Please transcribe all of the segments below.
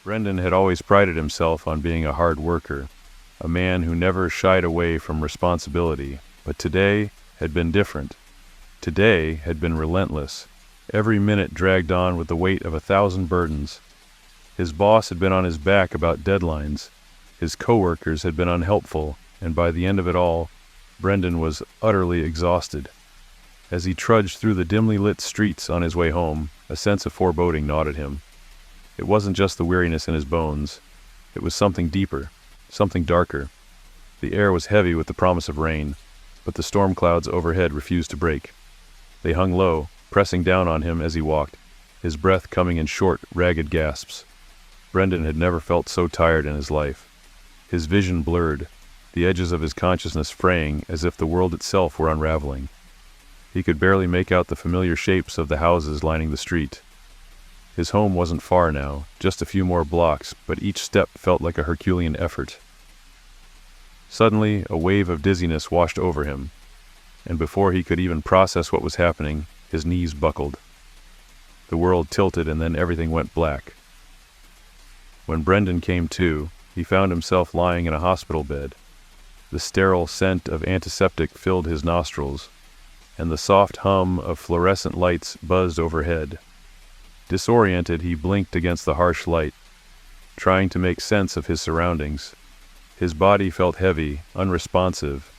Brendan had always prided himself on being a hard worker, a man who never shied away from responsibility, but today had been different. Today had been relentless. Every minute dragged on with the weight of 1,000 burdens. His boss had been on his back about deadlines. His coworkers had been unhelpful, and by the end of it all, Brendan was utterly exhausted. As he trudged through the dimly lit streets on his way home, a sense of foreboding gnawed at him. It wasn't just the weariness in his bones. It was something deeper, something darker. The air was heavy with the promise of rain, but the storm clouds overhead refused to break. They hung low, pressing down on him as he walked, his breath coming in short, ragged gasps. Brendan had never felt so tired in his life. His vision blurred, the edges of his consciousness fraying as if the world itself were unraveling. He could barely make out the familiar shapes of the houses lining the street. His home wasn't far now, just a few more blocks, but each step felt like a Herculean effort. Suddenly, a wave of dizziness washed over him, and before he could even process what was happening, his knees buckled. The world tilted and then everything went black. When Brendan came to, he found himself lying in a hospital bed. The sterile scent of antiseptic filled his nostrils, and the soft hum of fluorescent lights buzzed overhead. Disoriented, he blinked against the harsh light, trying to make sense of his surroundings. His body felt heavy, unresponsive,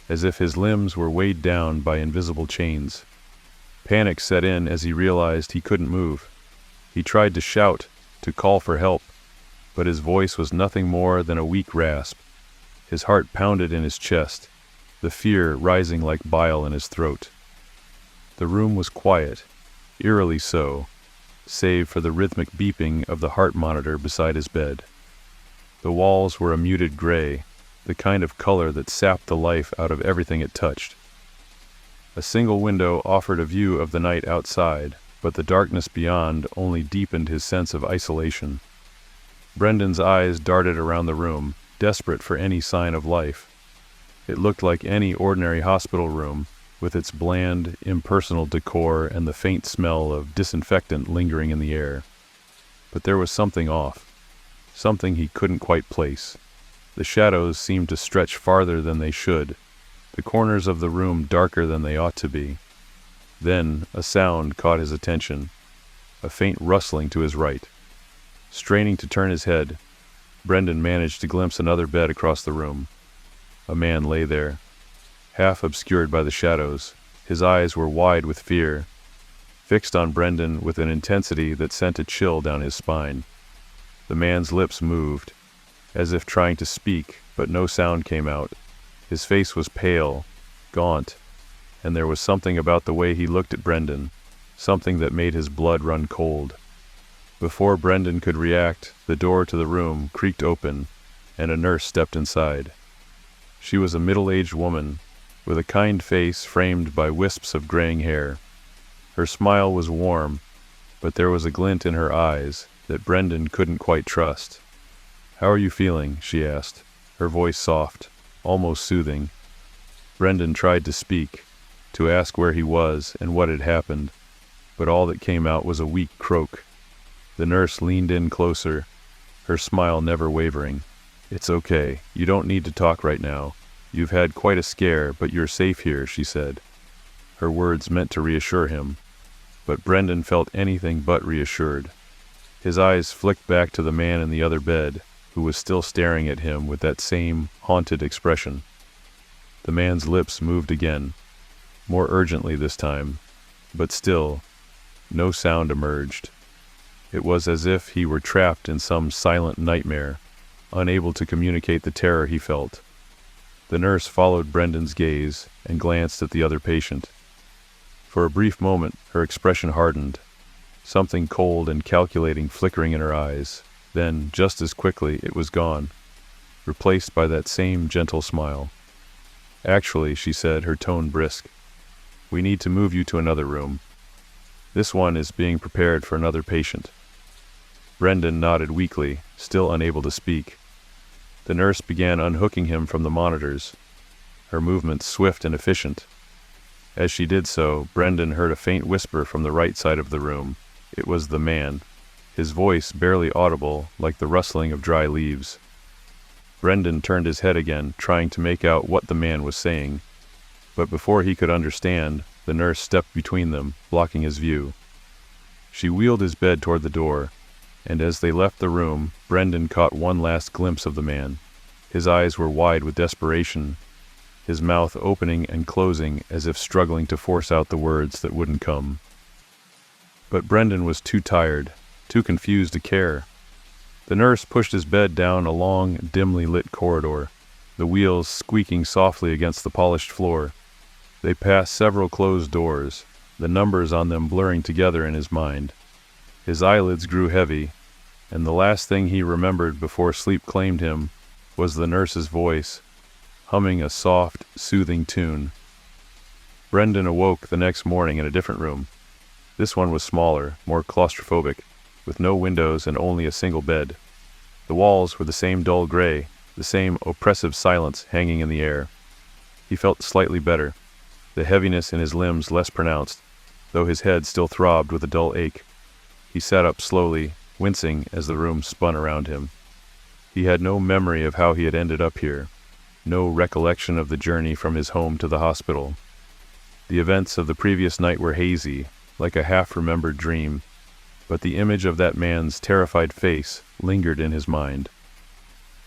as if his limbs were weighed down by invisible chains. Panic set in as he realized he couldn't move. He tried to shout, to call for help, but his voice was nothing more than a weak rasp. His heart pounded in his chest, the fear rising like bile in his throat. The room was quiet, eerily so, save for the rhythmic beeping of the heart monitor beside his bed. The walls were a muted gray, the kind of color that sapped the life out of everything it touched. A single window offered a view of the night outside, but the darkness beyond only deepened his sense of isolation. Brendan's eyes darted around the room, desperate for any sign of life. It looked like any ordinary hospital room, with its bland, impersonal decor and the faint smell of disinfectant lingering in the air. But there was something off, something he couldn't quite place. The shadows seemed to stretch farther than they should, the corners of the room darker than they ought to be. Then a sound caught his attention, a faint rustling to his right. Straining to turn his head, Brendan managed to glimpse another bed across the room. A man lay there, half obscured by the shadows. His eyes were wide with fear, fixed on Brendan with an intensity that sent a chill down his spine. The man's lips moved, as if trying to speak, but no sound came out. His face was pale, gaunt, and there was something about the way he looked at Brendan, something that made his blood run cold. Before Brendan could react, the door to the room creaked open, and a nurse stepped inside. She was a middle-aged woman, with a kind face framed by wisps of graying hair. Her smile was warm, but there was a glint in her eyes that Brendan couldn't quite trust. "How are you feeling?" she asked, her voice soft, almost soothing. Brendan tried to speak, to ask where he was and what had happened, but all that came out was a weak croak. The nurse leaned in closer, her smile never wavering. "It's okay. You don't need to talk right now. You've had quite a scare, but you're safe here," she said. Her words meant to reassure him, but Brendan felt anything but reassured. His eyes flicked back to the man in the other bed, who was still staring at him with that same haunted expression. The man's lips moved again, more urgently this time, but still, no sound emerged. It was as if he were trapped in some silent nightmare, unable to communicate the terror he felt. The nurse followed Brendan's gaze and glanced at the other patient. For a brief moment, her expression hardened, something cold and calculating flickering in her eyes. Then, just as quickly, it was gone, replaced by that same gentle smile. "Actually," she said, her tone brisk, "we need to move you to another room. This one is being prepared for another patient." Brendan nodded weakly, still unable to speak. The nurse began unhooking him from the monitors, her movements swift and efficient. As she did so, Brendan heard a faint whisper from the right side of the room. It was the man. his voice barely audible, like the rustling of dry leaves. Brendan turned his head again, trying to make out what the man was saying. But before he could understand, the nurse stepped between them, blocking his view. She wheeled his bed toward the door, and as they left the room, Brendan caught one last glimpse of the man. His eyes were wide with desperation, his mouth opening and closing as if struggling to force out the words that wouldn't come. But Brendan was too tired, too confused to care. The nurse pushed his bed down a long, dimly lit corridor, the wheels squeaking softly against the polished floor. They passed several closed doors, the numbers on them blurring together in his mind. His eyelids grew heavy, and the last thing he remembered before sleep claimed him was the nurse's voice, humming a soft, soothing tune. Brendan awoke the next morning in a different room. This one was smaller, more claustrophobic, with no windows and only a single bed. The walls were the same dull gray, the same oppressive silence hanging in the air. He felt slightly better, the heaviness in his limbs less pronounced, though his head still throbbed with a dull ache. He sat up slowly, wincing as the room spun around him. He had no memory of how he had ended up here, no recollection of the journey from his home to the hospital. The events of the previous night were hazy, like a half-remembered dream, but the image of that man's terrified face lingered in his mind.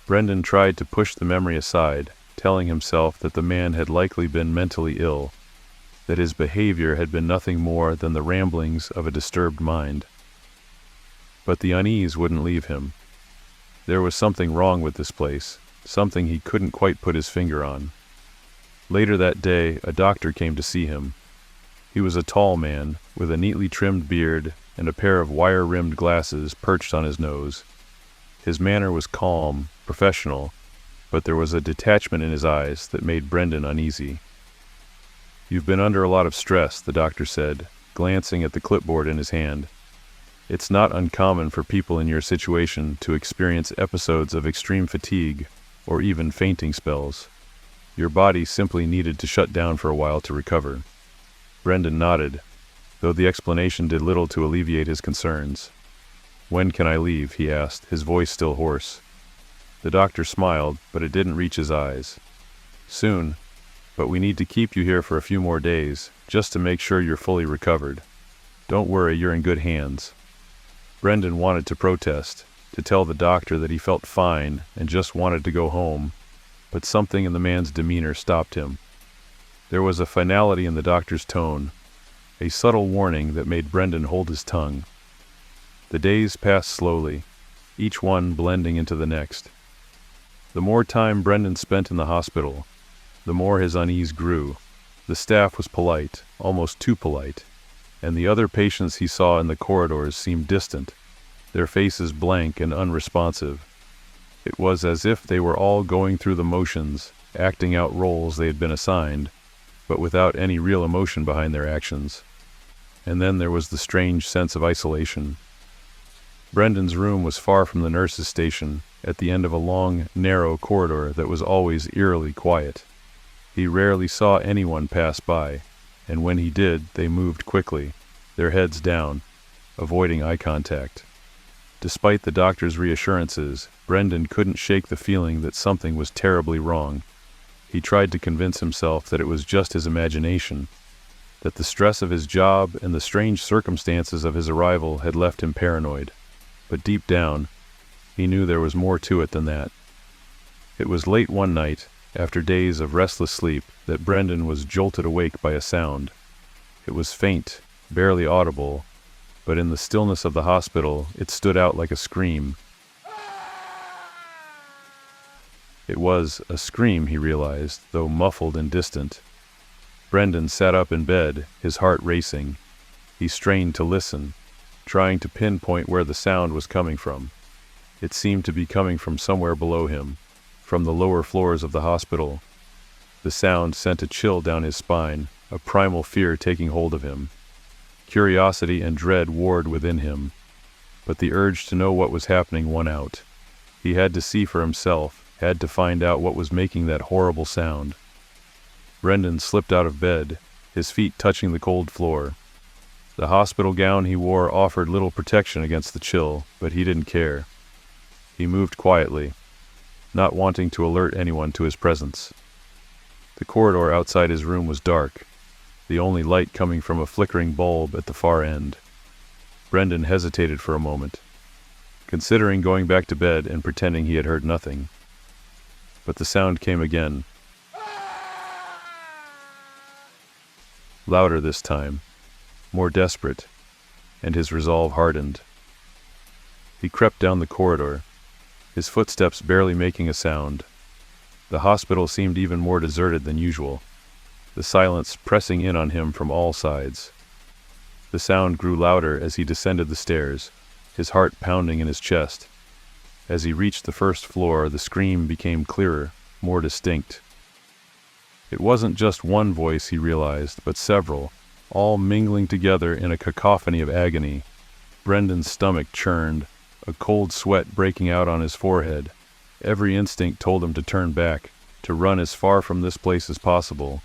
Brendan tried to push the memory aside, telling himself that the man had likely been mentally ill, that his behavior had been nothing more than the ramblings of a disturbed mind. But the unease wouldn't leave him. There was something wrong with this place, something he couldn't quite put his finger on. Later that day, a doctor came to see him. He was a tall man, with a neatly trimmed beard and a pair of wire-rimmed glasses perched on his nose. His manner was calm, professional, but there was a detachment in his eyes that made Brendan uneasy. "You've been under a lot of stress," the doctor said, glancing at the clipboard in his hand. "It's not uncommon for people in your situation to experience episodes of extreme fatigue or even fainting spells. Your body simply needed to shut down for a while to recover." Brendan nodded, though the explanation did little to alleviate his concerns. "When can I leave?" he asked, his voice still hoarse. The doctor smiled, but it didn't reach his eyes. "Soon, but we need to keep you here for a few more days, just to make sure you're fully recovered. Don't worry, you're in good hands." Brendan wanted to protest, to tell the doctor that he felt fine and just wanted to go home, but something in the man's demeanor stopped him. There was a finality in the doctor's tone, a subtle warning that made Brendan hold his tongue. The days passed slowly, each one blending into the next. The more time Brendan spent in the hospital, the more his unease grew. The staff was polite, almost too polite, and the other patients he saw in the corridors seemed distant, their faces blank and unresponsive. It was as if they were all going through the motions, acting out roles they had been assigned, but without any real emotion behind their actions. And then there was the strange sense of isolation. Brendan's room was far from the nurse's station, at the end of a long, narrow corridor that was always eerily quiet. He rarely saw anyone pass by, and when he did, they moved quickly, their heads down, avoiding eye contact. Despite the doctor's reassurances, Brendan couldn't shake the feeling that something was terribly wrong. He tried to convince himself that it was just his imagination, that the stress of his job and the strange circumstances of his arrival had left him paranoid. But deep down, he knew there was more to it than that. It was late one night, after days of restless sleep, that Brendan was jolted awake by a sound. It was faint, barely audible, but in the stillness of the hospital, it stood out like a scream. It was a scream, he realized, though muffled and distant. Brendan sat up in bed, his heart racing. He strained to listen, trying to pinpoint where the sound was coming from. It seemed to be coming from somewhere below him, from the lower floors of the hospital. The sound sent a chill down his spine, a primal fear taking hold of him. Curiosity and dread warred within him, but the urge to know what was happening won out. He had to see for himself, had to find out what was making that horrible sound. Brendan slipped out of bed, his feet touching the cold floor. The hospital gown he wore offered little protection against the chill, but he didn't care. He moved quietly, not wanting to alert anyone to his presence. The corridor outside his room was dark, the only light coming from a flickering bulb at the far end. Brendan hesitated for a moment, considering going back to bed and pretending he had heard nothing. But the sound came again. Louder this time, more desperate, and his resolve hardened. He crept down the corridor, his footsteps barely making a sound. The hospital seemed even more deserted than usual, the silence pressing in on him from all sides. The sound grew louder as he descended the stairs, his heart pounding in his chest. As he reached the first floor, the scream became clearer, more distinct. It wasn't just one voice, he realized, but several, all mingling together in a cacophony of agony. Brendan's stomach churned, a cold sweat breaking out on his forehead. Every instinct told him to turn back, to run as far from this place as possible.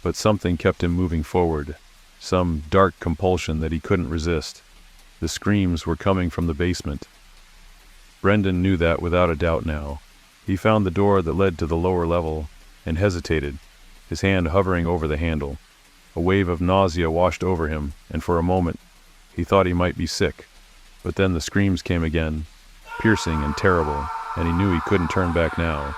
But something kept him moving forward, some dark compulsion that he couldn't resist. The screams were coming from the basement. Brendan knew that without a doubt now. He found the door that led to the lower level and hesitated, his hand hovering over the handle. A wave of nausea washed over him, and for a moment he thought he might be sick. But then the screams came again, piercing and terrible, and he knew he couldn't turn back now.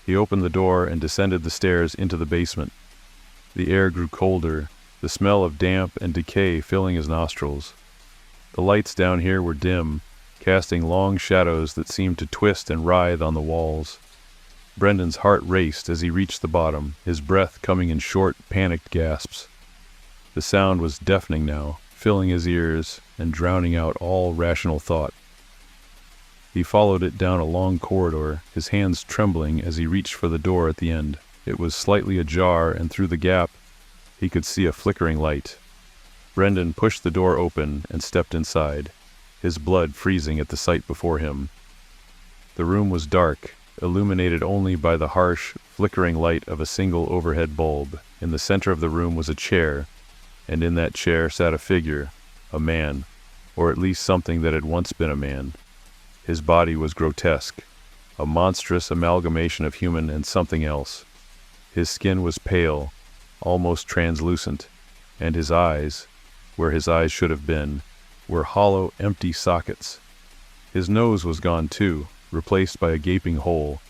He opened the door and descended the stairs into the basement. The air grew colder, the smell of damp and decay filling his nostrils. The lights down here were dim, casting long shadows that seemed to twist and writhe on the walls. Brendan's heart raced as he reached the bottom, his breath coming in short, panicked gasps. The sound was deafening now, filling his ears and drowning out all rational thought. He followed it down a long corridor, his hands trembling as he reached for the door at the end. It was slightly ajar, and through the gap he could see a flickering light. Brendan pushed the door open and stepped inside, his blood freezing at the sight before him. The room was dark, illuminated only by the harsh, flickering light of a single overhead bulb. In the center of the room was a chair, and in that chair sat a figure, a man, or at least something that had once been a man. His body was grotesque, a monstrous amalgamation of human and something else. His skin was pale, almost translucent, and his eyes, where his eyes should have been, were hollow, empty sockets. His nose was gone too, replaced by a gaping hole,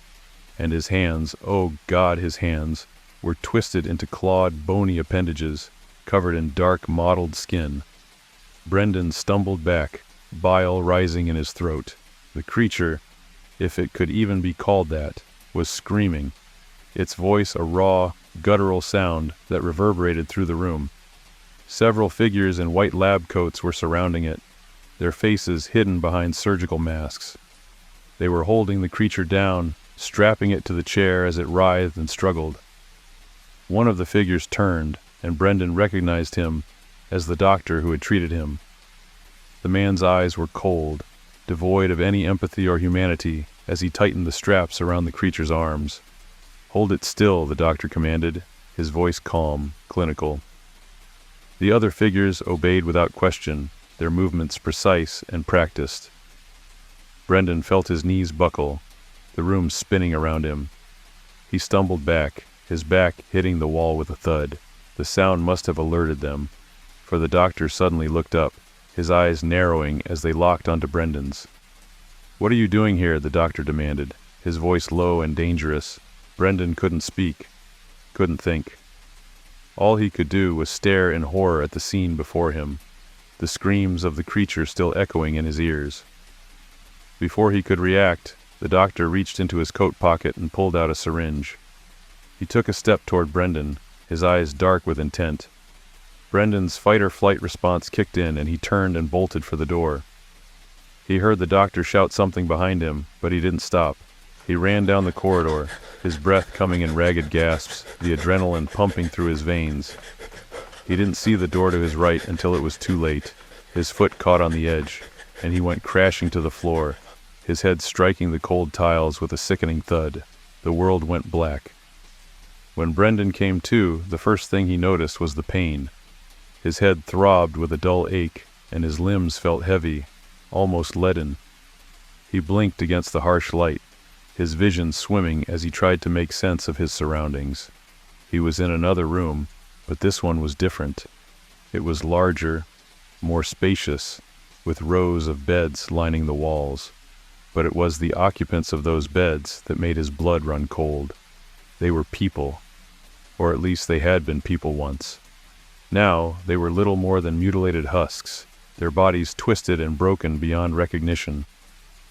and his hands, oh God, his hands, were twisted into clawed, bony appendages, covered in dark, mottled skin. Brendan stumbled back, bile rising in his throat. The creature, if it could even be called that, was screaming, its voice a raw, guttural sound that reverberated through the room. Several figures in white lab coats were surrounding it, their faces hidden behind surgical masks. They were holding the creature down, strapping it to the chair as it writhed and struggled. One of the figures turned, and Brendan recognized him as the doctor who had treated him. The man's eyes were cold, devoid of any empathy or humanity, as he tightened the straps around the creature's arms. "Hold it still," the doctor commanded, his voice calm, clinical. The other figures obeyed without question, their movements precise and practiced. Brendan felt his knees buckle, the room spinning around him. He stumbled back, his back hitting the wall with a thud. The sound must have alerted them, for the doctor suddenly looked up, his eyes narrowing as they locked onto Brendan's. "What are you doing here?" the doctor demanded, his voice low and dangerous. Brendan couldn't speak, couldn't think. All he could do was stare in horror at the scene before him, the screams of the creature still echoing in his ears. Before he could react, the doctor reached into his coat pocket and pulled out a syringe. He took a step toward Brendan, his eyes dark with intent. Brendan's fight-or-flight response kicked in, and he turned and bolted for the door. He heard the doctor shout something behind him, but he didn't stop. He ran down the corridor, his breath coming in ragged gasps, the adrenaline pumping through his veins. He didn't see the door to his right until it was too late. His foot caught on the edge, and he went crashing to the floor, his head striking the cold tiles with a sickening thud. The world went black. When Brendan came to, the first thing he noticed was the pain. His head throbbed with a dull ache, and his limbs felt heavy, almost leaden. He blinked against the harsh light, his vision swimming as he tried to make sense of his surroundings. He was in another room, but this one was different. It was larger, more spacious, with rows of beds lining the walls. But it was the occupants of those beds that made his blood run cold. They were people, or at least they had been people once. Now they were little more than mutilated husks, their bodies twisted and broken beyond recognition.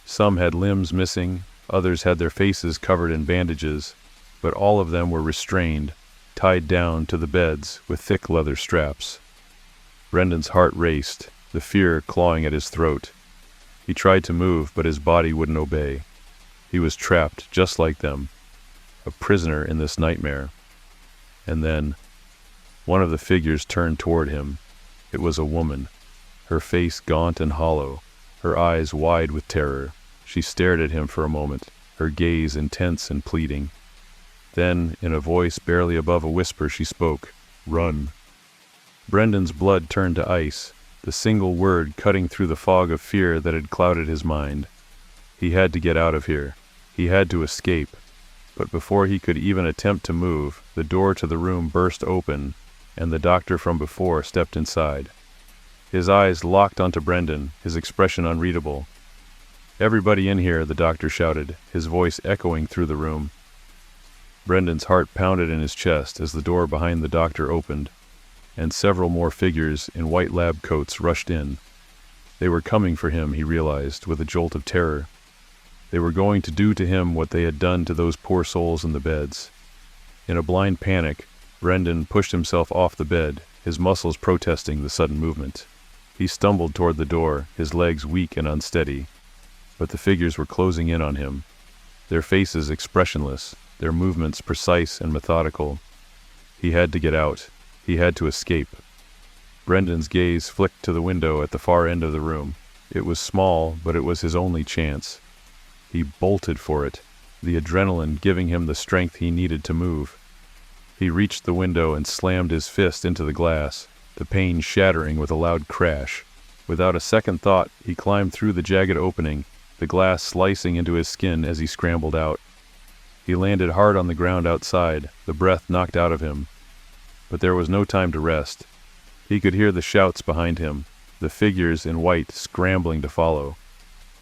Some had limbs missing, others had their faces covered in bandages, but all of them were restrained, tied down to the beds with thick leather straps. Brendan's heart raced, the fear clawing at his throat. He tried to move, but his body wouldn't obey. He was trapped, just like them, a prisoner in this nightmare. And then, one of the figures turned toward him. It was a woman, her face gaunt and hollow, her eyes wide with terror. She stared at him for a moment, her gaze intense and pleading. Then, in a voice barely above a whisper, she spoke, "Run." Brendan's blood turned to ice, the single word cutting through the fog of fear that had clouded his mind. He had to get out of here. He had to escape. But before he could even attempt to move, the door to the room burst open, and the doctor from before stepped inside. His eyes locked onto Brendan, his expression unreadable. "Everybody in here," the doctor shouted, his voice echoing through the room. Brendan's heart pounded in his chest as the door behind the doctor opened, and several more figures in white lab coats rushed in. They were coming for him, he realized, with a jolt of terror. They were going to do to him what they had done to those poor souls in the beds. In a blind panic, Brendan pushed himself off the bed, his muscles protesting the sudden movement. He stumbled toward the door, his legs weak and unsteady. But the figures were closing in on him, their faces expressionless, their movements precise and methodical. He had to get out. He had to escape. Brendan's gaze flicked to the window at the far end of the room. It was small, but it was his only chance. He bolted for it, the adrenaline giving him the strength he needed to move. He reached the window and slammed his fist into the glass, the pane shattering with a loud crash. Without a second thought, he climbed through the jagged opening, the glass slicing into his skin as he scrambled out. He landed hard on the ground outside, the breath knocked out of him. But there was no time to rest. He could hear the shouts behind him, the figures in white scrambling to follow.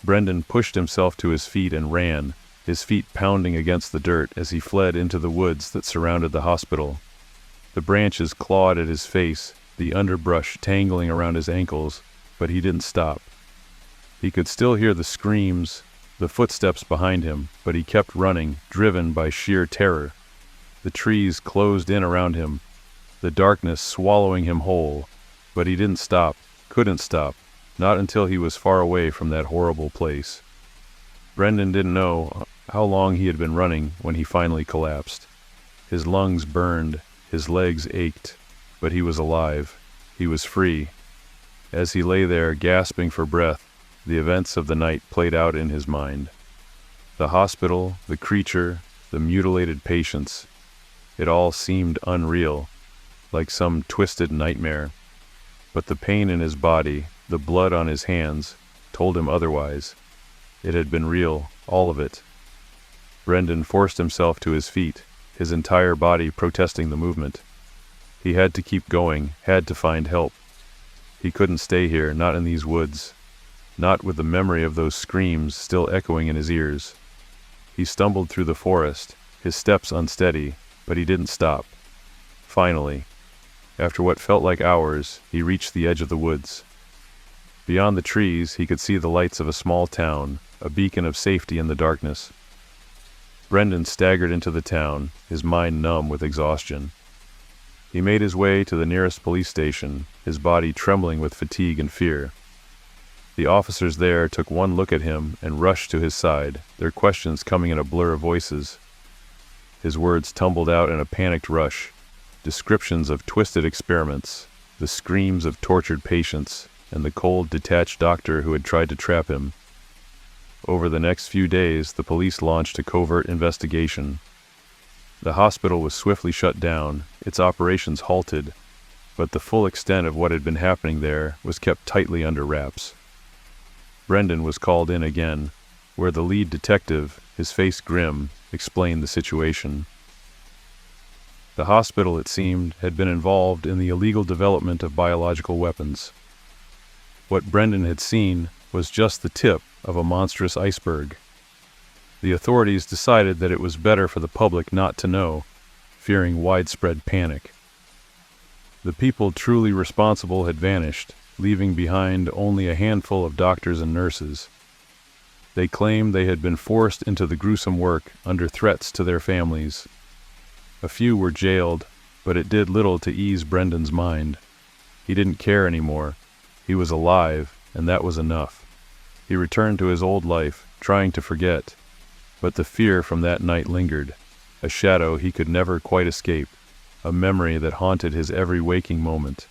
Brendan pushed himself to his feet and ran, his feet pounding against the dirt as he fled into the woods that surrounded the hospital. The branches clawed at his face, the underbrush tangling around his ankles, but he didn't stop. He could still hear the screams, the footsteps behind him, but he kept running, driven by sheer terror. The trees closed in around him, the darkness swallowing him whole, but he didn't stop, couldn't stop, not until he was far away from that horrible place. Brendan didn't know how long he had been running when he finally collapsed. His lungs burned, his legs ached, but he was alive. He was free. As he lay there, gasping for breath, the events of the night played out in his mind. The hospital, the creature, the mutilated patients. It all seemed unreal, like some twisted nightmare. But the pain in his body, the blood on his hands, told him otherwise. It had been real, all of it. Brendan forced himself to his feet, his entire body protesting the movement. He had to keep going, had to find help. He couldn't stay here, not in these woods, not with the memory of those screams still echoing in his ears. He stumbled through the forest, his steps unsteady, but he didn't stop. Finally, after what felt like hours, he reached the edge of the woods. Beyond the trees, he could see the lights of a small town, a beacon of safety in the darkness. Brendan staggered into the town, his mind numb with exhaustion. He made his way to the nearest police station, his body trembling with fatigue and fear. The officers there took one look at him and rushed to his side, their questions coming in a blur of voices. His words tumbled out in a panicked rush, descriptions of twisted experiments, the screams of tortured patients, and the cold, detached doctor who had tried to trap him. Over the next few days, the police launched a covert investigation. The hospital was swiftly shut down, its operations halted, but the full extent of what had been happening there was kept tightly under wraps. Brendan was called in again, where the lead detective, his face grim, explained the situation. The hospital, it seemed, had been involved in the illegal development of biological weapons. What Brendan had seen was just the tip of a monstrous iceberg. The authorities decided that it was better for the public not to know, fearing widespread panic. The people truly responsible had vanished, leaving behind only a handful of doctors and nurses. They claimed they had been forced into the gruesome work under threats to their families. A few were jailed, but it did little to ease Brendan's mind. He didn't care anymore. He was alive, and that was enough. He returned to his old life, trying to forget. But the fear from that night lingered, a shadow he could never quite escape, a memory that haunted his every waking moment.